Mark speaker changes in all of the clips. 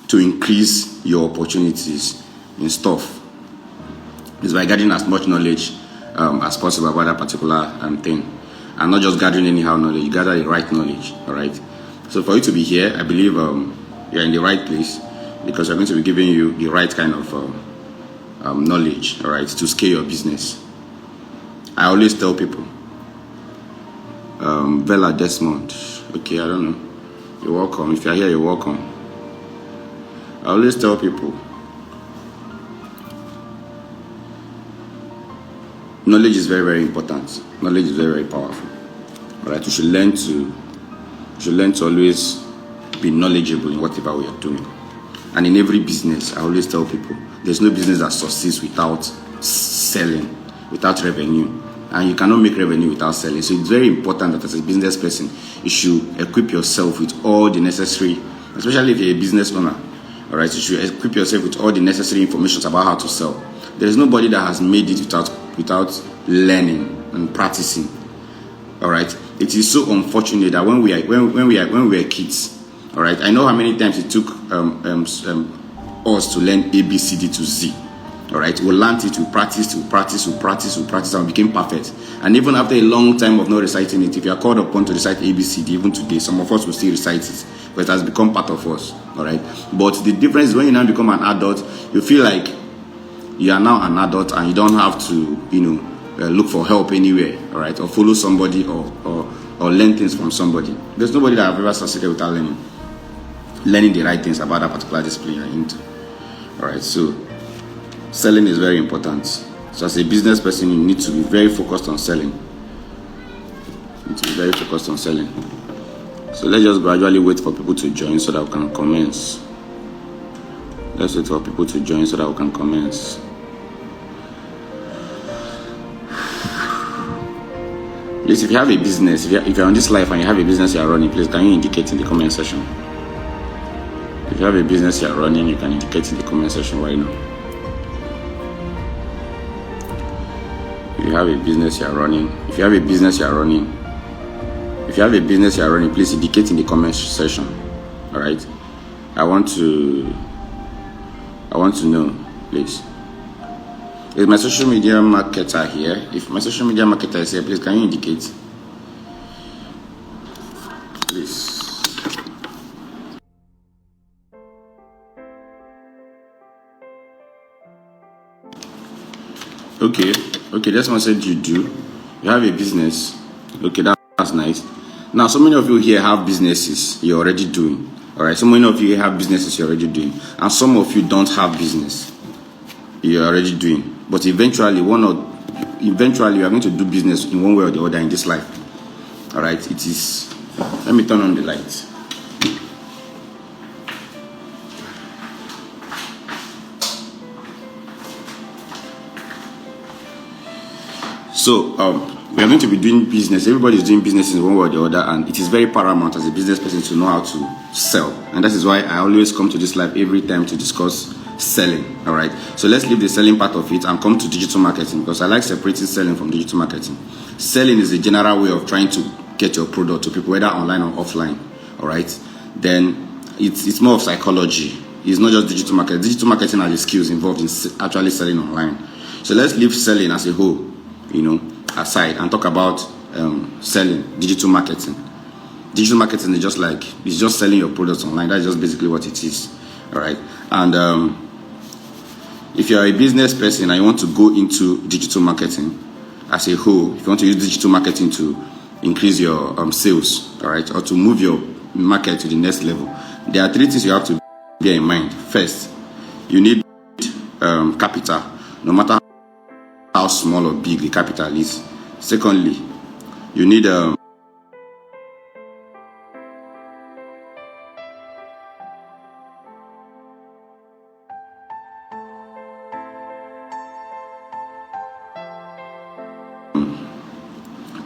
Speaker 1: to increase your opportunities in stuff is by gathering as much knowledge as possible about that particular thing, and not just gathering anyhow knowledge. You gather the right knowledge. All right. So for you to be here, I believe you're in the right place, because I'm going to be giving you the right kind of knowledge, all right, to scale your business. I always tell people, Bella Desmond, okay, I don't know, you're welcome. If you're here, you're welcome. I always tell people, knowledge is very, very important. Knowledge is very, very powerful. All right, you should learn to always be knowledgeable in whatever we are doing. And in every business, I always tell people, there's no business that succeeds without selling, without revenue. And you cannot make revenue without selling. So it's very important that as a business person, you should equip yourself with all the necessary, especially if you're a business owner, all right, you should equip yourself with all the necessary information about how to sell. There is nobody that has made it without learning and practicing. All right. It is so unfortunate that when we were kids, all right, I know how many times it took us to learn A, B, C, D to Z. All right, we learned it, we practiced, and we became perfect. And even after a long time of not reciting it, if you are called upon to recite A, B, C, D, even today, some of us will still recite it, but it has become part of us. All right, but the difference is when you now become an adult, you feel like you are now an adult and you don't have to, look for help anywhere, all right, or follow somebody or learn things from somebody. There's nobody that have ever succeeded without learning the right things about that particular discipline you're into. All right, so selling is very important. So as a business person, you need to be very focused on selling. So let's just gradually wait for people to join so that we can commence. Let's wait for people to join so that we can commence. Please, if you have a business, if you're on this life and you have a business you're running, please can you indicate in the comment section? If you have a business you're running, you can indicate in the comment section right now. If you have a business you're running, please indicate in the comment section. All right. I want to know, please. Is my social media marketer here? If my social media marketer is here, please can you indicate? Please. Okay, that's what said you do. You have a business. Okay, that's nice. Now, so many of you here have businesses you're already doing. All right, so many of you have businesses you're already doing, and some of you don't have business you're already doing. But eventually, you are going to do business in one way or the other in this life. All right, it is. Let me turn on the light. So we are going to be doing business. Everybody is doing business in one way or the other, and it is very paramount as a business person to know how to sell. And that is why I always come to this live every time to discuss selling. All right, so let's leave the selling part of it and come to digital marketing, because I like separating selling from digital marketing. Selling is a general way of trying to get your product to people, whether online or offline. All right, then it's more of psychology. It's not just digital marketing. Digital marketing are the skills involved in actually selling online. So let's leave selling as a whole, aside, and talk about selling, digital marketing. Digital marketing is just selling your products online. That's just basically what it is. All right, and if you are a business person and you want to go into digital marketing as a whole, if you want to use digital marketing to increase your sales, all right, or to move your market to the next level, there are three things you have to bear in mind. First, you need capital, no matter how small or big the capital is. Secondly, you need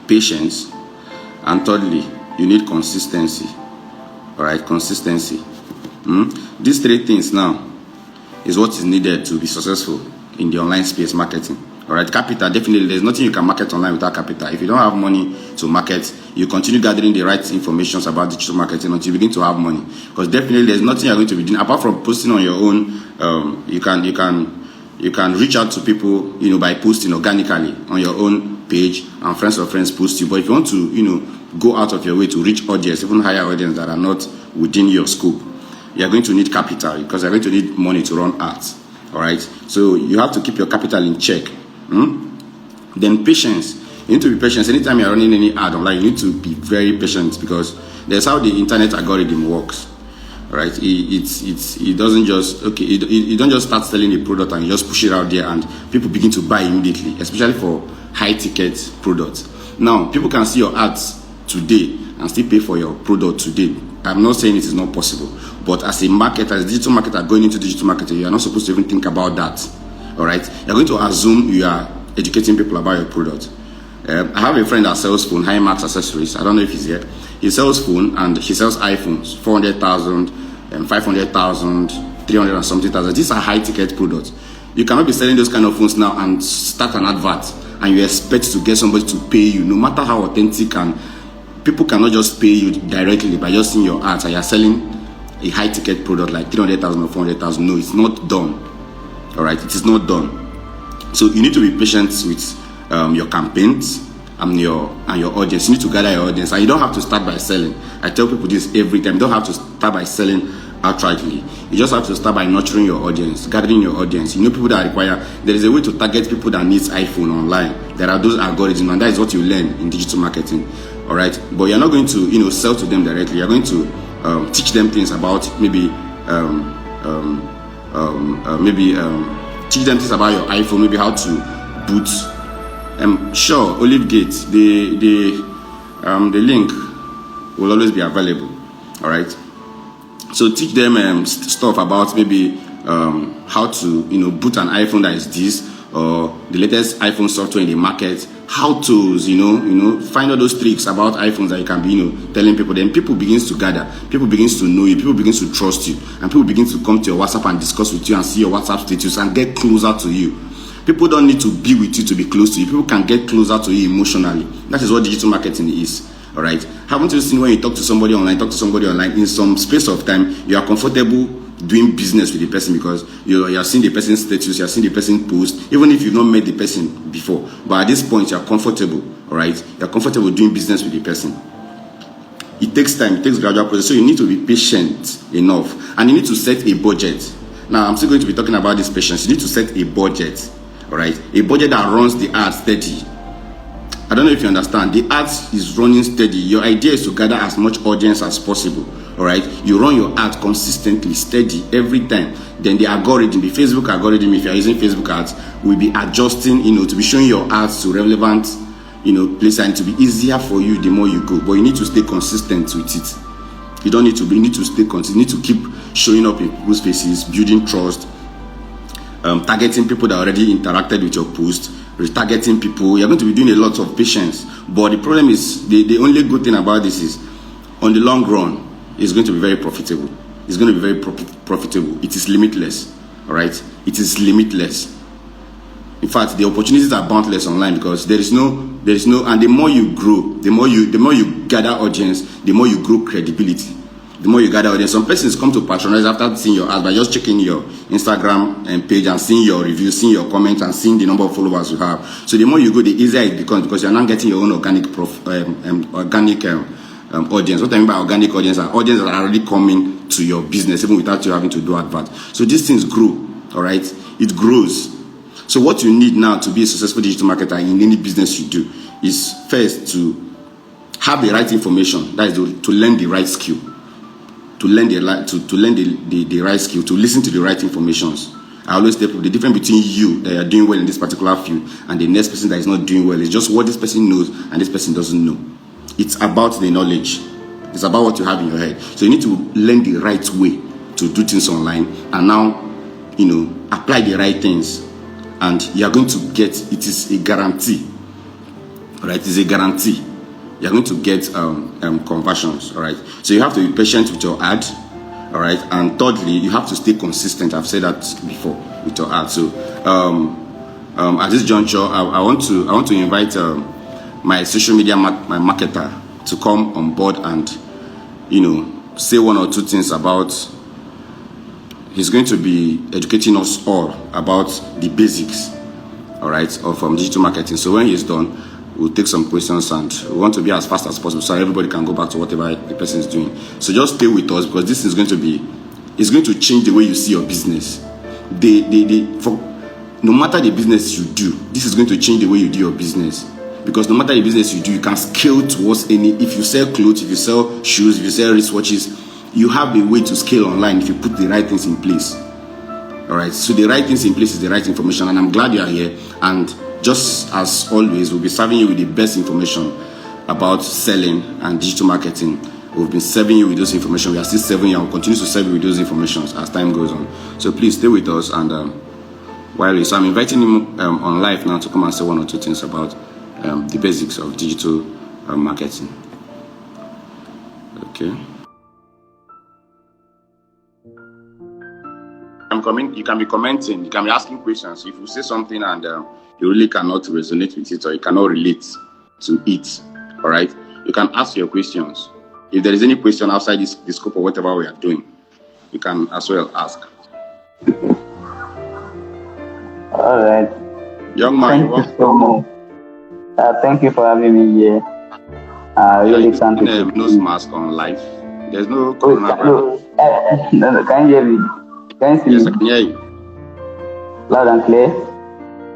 Speaker 1: patience, and thirdly, you need consistency. All right, consistency. These three things now is what is needed to be successful in the online space marketing. All right, capital, definitely, there's nothing you can market online without capital. If you don't have money to market, you continue gathering the right information about digital marketing until you begin to have money. Because definitely, there's nothing you're going to be doing apart from posting on your own. You can reach out to people, by posting organically on your own page, and friends of friends post you. But if you want to, go out of your way to reach audience, even higher audience that are not within your scope, you're going to need capital, because you're going to need money to run ads. All right, so you have to keep your capital in check. Then patience. You need to be patient. Anytime you're running any ad online, you need to be very patient, because that's how the internet algorithm works. All right, it doesn't just you don't just start selling a product and you just push it out there and people begin to buy immediately, especially for high ticket products. Now, people can see your ads today and still pay for your product today. I'm not saying it is not possible, but as a marketer, as a digital marketer going into digital marketing, you are not supposed to even think about that. All right, you're going to assume you are educating people about your product. I have a friend that sells phone, High Max Accessories. I don't know if he's here. He sells phone and he sells iPhones, 400,000, 500,000, 300 and something thousand. These are high ticket products. You cannot be selling those kind of phones now and start an advert and you expect to get somebody to pay you, no matter how authentic, and people cannot just pay you directly by just seeing your ads and you're selling a high ticket product like 300,000 or 400,000. No, it's not done. All right, it is not done. So you need to be patient with your campaigns and your audience. You need to gather your audience, and you don't have to start by selling. I tell people this every time. You don't have to start by selling outrightly. You just have to start by nurturing your audience, gathering your audience. People that require. There is a way to target people that needs iPhone online. There are those algorithms, and that is what you learn in digital marketing. All right, but you're not going to sell to them directly. You're going to teach them things about teach them things about your iPhone, maybe how to boot. Sure, Olivegate, the link will always be available. All right. So teach them stuff about maybe how to boot an iPhone that is this, or the latest iPhone software in the market. How to's, find all those tricks about iPhones that you can be, telling people. Then people begins to gather, people begins to know you, people begins to trust you, and people begin to come to your WhatsApp and discuss with you and see your WhatsApp status and get closer to you. People don't need to be with you to be close to you. People can get closer to you emotionally. That is what digital marketing is. All right. Haven't you seen when you talk to somebody online, in some space of time, you are comfortable doing business with the person because you are seeing the person's status, you are seeing the person post, even if you've not met the person before. But at this point, you are comfortable. All right. You are comfortable doing business with the person. It takes time. It takes gradual process. So you need to be patient enough, and you need to set a budget. Now, I'm still going to be talking about this patience. You need to set a budget. All right, a budget that runs the ads steady. I don't know if you understand. The ads is running steady. Your idea is to gather as much audience as possible. All right, you run your ads consistently, steady every time. Then the algorithm, the Facebook algorithm, if you are using Facebook ads, will be adjusting, to be showing your ads to relevant, places, and to be easier for you the more you go. But you need to stay consistent with it. You need to stay consistent. You need to keep showing up in people's faces, building trust. Targeting people that already interacted with your post, retargeting people. You're going to be doing a lot of patience. But the problem is, the only good thing about this is, on the long run, it's going to be very profitable. It's going to be very profitable. It is limitless. All right? It is limitless. In fact, the opportunities are boundless online because there is no, and the more you grow, the more you gather audience, the more you grow credibility. The more you gather audience, some persons come to patronize after seeing your ads by just checking your Instagram page and seeing your reviews, seeing your comments, and seeing the number of followers you have. So the more you go, the easier it becomes because you're not getting your own organic audience. What I mean by organic audience are audience that are already coming to your business even without you having to do advert. So these things grow, all right? It grows. So what you need now to be a successful digital marketer in any business you do is first to have the right information, that is to learn the right skill. To learn the right skill, to listen to the right informations. I always tell people the difference between you that are doing well in this particular field and the next person that is not doing well is just what this person knows and this person doesn't know. It's about the knowledge. It's about what you have in your head. So you need to learn the right way to do things online and now, apply the right things. And you are going to get, it is a guarantee. All right, it is a guarantee. You're going to get conversions, all right? So you have to be patient with your ad, all right? And thirdly, you have to stay consistent. I've said that before with your ad. So at this juncture, I want to invite my social media my marketer to come on board and say one or two things about. He's going to be educating us all about the basics, all right, of digital marketing. So when he's done, we'll take some questions, and we want to be as fast as possible so everybody can go back to whatever the person is doing. So just stay with us, because this is going to change the way you see your business. No matter the business you do, this is going to change the way you do your business. Because no matter the business you do, you can scale towards any. If you sell clothes, if you sell shoes, if you sell wristwatches, you have a way to scale online if you put the right things in place. All right. So the right things in place is the right information, and I'm glad you are here. And just as always, we'll be serving you with the best information about selling and digital marketing. We've been serving you with those information. We are still serving you, and we'll continue to serve you with those informations as time goes on. So please stay with us. And so I'm inviting him on live now to come and say one or two things about the basics of digital marketing. Okay. You can be commenting, you can be asking questions. If you say something and you really cannot resonate with it, or you cannot relate to it, all right, you can ask your questions. If there is any question outside the scope of whatever we are doing, you can as well ask.
Speaker 2: All right.
Speaker 1: Young man,
Speaker 2: thank you so much. Thank you for having me here. Really thank you.
Speaker 1: Nose mask on live. There's no coronavirus.
Speaker 2: No, can you hear me? Can you see
Speaker 1: Yes,
Speaker 2: me?
Speaker 1: I can hear you.
Speaker 2: Loud and clear?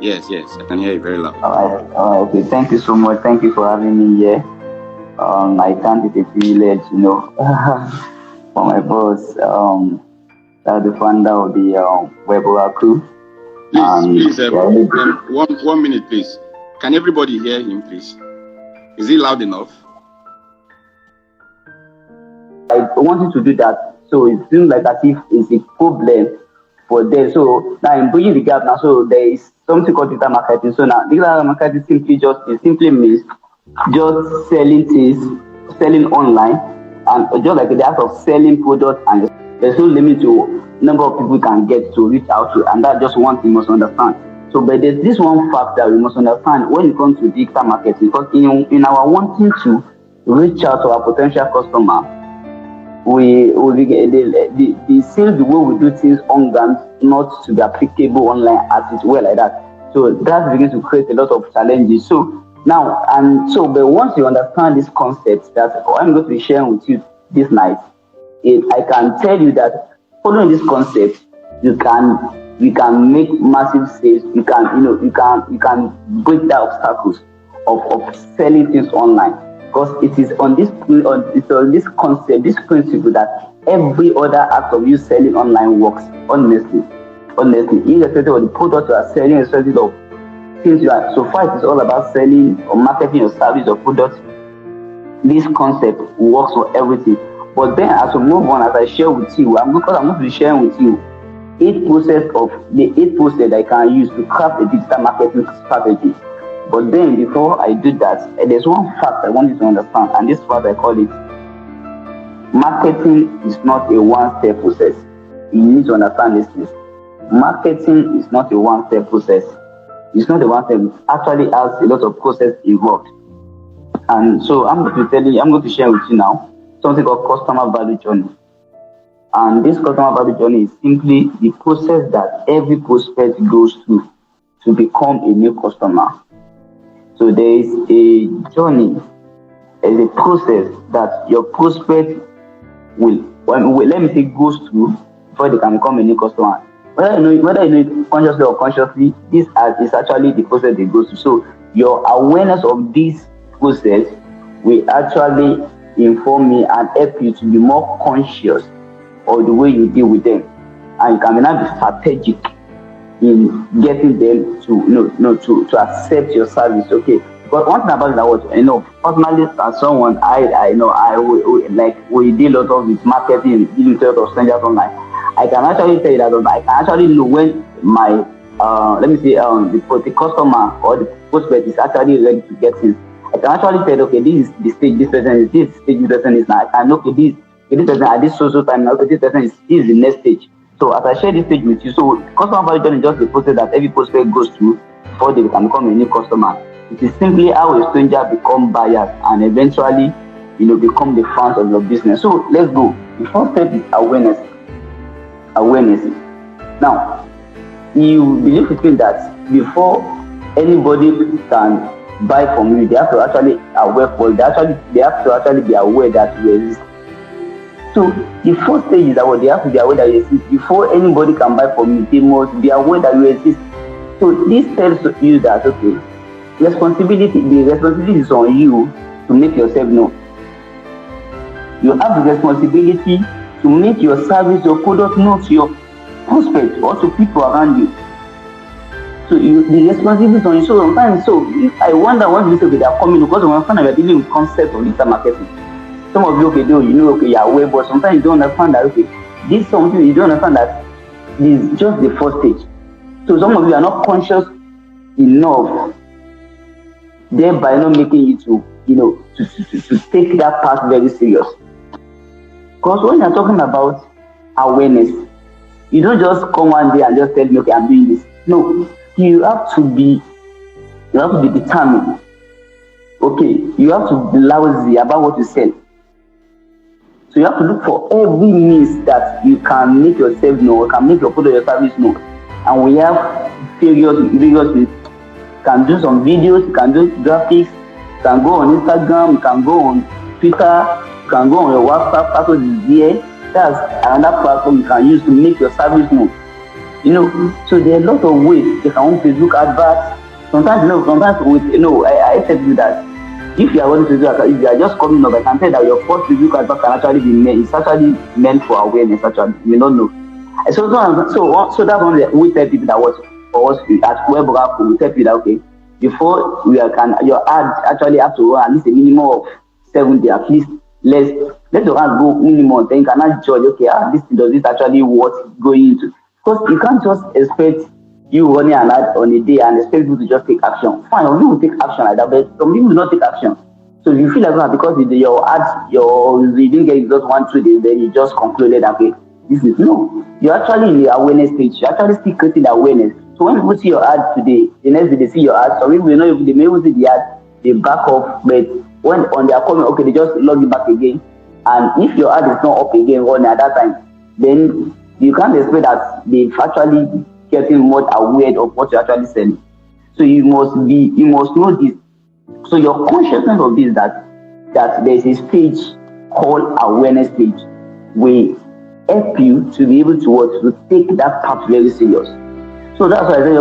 Speaker 1: Yes, I can hear you very loud.
Speaker 2: All right, okay. Thank you so much. Thank you for having me here. I can't take a privilege, for my boss, the founder of the Web Oracle.
Speaker 1: Please, 1 minute, please. Can everybody hear him, please? Is he loud enough?
Speaker 2: I wanted to do that, so it seems like as if it's a problem for them. So now I'm bridging the gap now. So there is something called digital marketing. So now digital marketing simply means just selling things, selling online, and just like the act of selling products, and there's no limit to number of people can get to reach out to, and that's just one thing you must understand. So, but there's this one fact that we must understand when it comes to digital marketing, because in our wanting to reach out to our potential customer, the sales, the way we do things on ground, not to be applicable online as it were like that. So that begins to create a lot of challenges. So now, but once you understand this concept that I'm going to be sharing with you this night, I can tell you that following this concept, you can make massive sales. You can break the obstacles of selling things online, because it is on this concept, this principle, that every other act of you selling online works honestly, irrespective of the product you are selling, irrespective of things you are. So far, it is all about selling or marketing your service or product. This concept works for everything. But then, as we move on, as I share with you, I'm going to be sharing with you 8 process that I can use to craft a digital marketing strategy. But then, before I do that, there's one fact I want you to understand, and this is what I call it. Marketing is not a one-step process. You need to understand this, please. Marketing is not a one-step process. It's not a one-step. It actually has a lot of process involved. And so I'm going to share with you now something called customer value journey. And this customer value journey is simply the process that every prospect goes through to become a new customer. So there is a journey, there is a process that your prospect goes through before they can become a new customer. Whether you know it consciously or unconsciously, this is actually the process they go through. So your awareness of this process will actually inform me and help you to be more conscious of the way you deal with them, and you can now be strategic in getting them to accept your service. Okay, but one thing about it, personally, as someone we deal a lot of with marketing, deal with a lot of strangers online. I can actually tell you that I can actually know when my the customer or the prospect is actually ready to get this. I can actually tell, okay, this is the stage this person is, this stage this person is now. I can look at this person at this social time now. Okay, this person is the next stage. So as I share this stage with you, so customer value journey is just the process that every prospect goes through before they can become a new customer. It is simply how a stranger become buyers and eventually, become the fans of your business. So let's go. The first step is awareness. Awareness. Now, you believe with me that before anybody can buy from you, they have to actually aware for it. They have to actually be aware that you exist. So the first stage is that they have to be aware that you exist. Before anybody can buy from you, they must be aware that you exist. So this tells you that the responsibility is on you to make yourself known. You have the responsibility to make your service, your product known to your prospects or to people around you. So the responsibility is on you. So sometimes, if I wonder when they are coming, because we understand that we are dealing with concepts of digital marketing. Some of you, you are aware, but sometimes you don't understand that, this is something you don't understand that this is just the first stage. So some of you are not conscious enough, thereby not making you to take that part very serious. Because when you're talking about awareness, you don't just come one day and just tell me, okay, I'm doing this. No, you have to be determined. Okay, you have to be lousy about what you sell. So you have to look for every means that you can make yourself know, can make your product, your service known. And we have various ways. You can do some videos, you can do graphics, you can go on Instagram, you can go on Twitter, you can go on your WhatsApp, password is there. That's another platform you can use to make your service known. So there are a lot of ways. You can on Facebook adverts. Sometimes I tell you that if you are going to do that, if you are just coming up, I can tell that your first Facebook advert can actually be made. It's actually meant for awareness. Actually, you don't know. So that's one way we tell people that for us at WebRap, we tell people that before your ad actually have to run at least a minimum of 7 days. At least let your ad go minimum. Then you cannot judge. Does this actually worth going into? Because you can't just expect you running an ad on a day and expect people to just take action. Fine, some people will take action like that, but some people will not take action. So if you feel like that because your ads, you didn't get just 1-2 days, then you just concluded that this is no. You're actually in the awareness stage. You're actually still creating awareness. So when people see your ad today, the next day they see your ad. Some people they may even see the ad, they back off, but when on their comment, they just log it back again. And if your ad is not up again running at that time, then you can't expect that they've actually getting more aware of what you're actually selling. So you must know this. So your consciousness of this that there's a stage called awareness stage will help you to be able to take that part very serious. So that's why I say,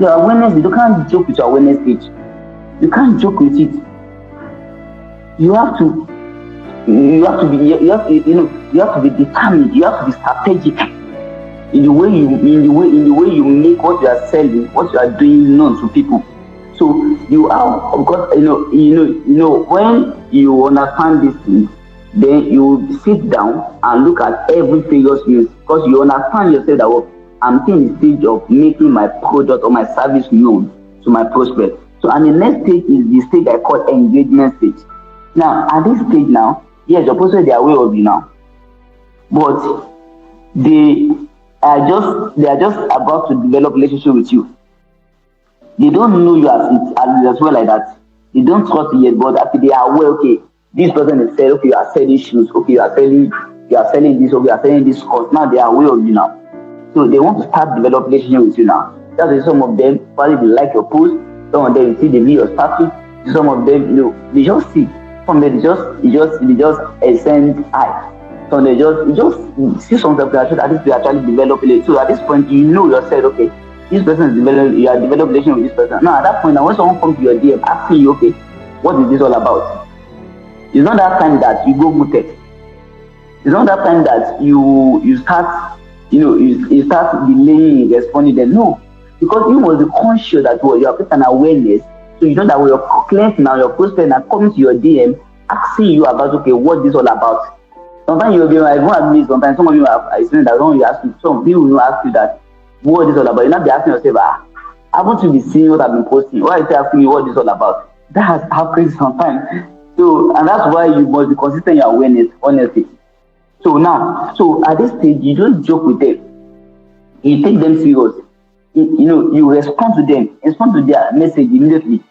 Speaker 2: your awareness, you can't joke with your awareness stage. You can't joke with it. You have to be determined. You have to be strategic in the way you make what you are selling, what you are doing known to people. So you are, because when you understand this thing, then you sit down and look at every various news, because you understand yourself that I'm in the stage of making my product or my service known to my prospect. So and the next stage is the stage I call engagement stage. Now at this stage now, yes, your prospect, they are aware of you now, but they are just about to develop relationship with you. They don't know you as well like that. They don't trust you yet, but after they are aware, this person is selling, you are selling shoes, you are selling this, you are selling this course. Now they are aware of you now. So they want to start develop relationship with you now. That's why some of them probably they like your post, some of them see the video status, some of them they just see. Some of them they just send eye. So they just see something that at least they actually develop it. So at this point you know yourself, this person is developing, you are developing relation with this person. Now at that point, when someone comes to your DM asking you, what is this all about? It's not that time that you go muted. It's not that time that you start, you start delaying responding them. No, because you must be conscious that you are putting an awareness. So you know that your clients now, your prospects are coming to your DM asking you about, what this all about. Sometimes you'll be like, sometimes some of you are explaining that when you ask you, some people will ask you that, what is all about? You'll not be asking yourself, I want to be seeing what I've been posting. Why is it asking me what this all about? That's how crazy sometimes. So, and that's why you must be consistent in your awareness, honestly. So at this stage, you don't joke with them. You take them serious. you respond to them, respond to their message immediately.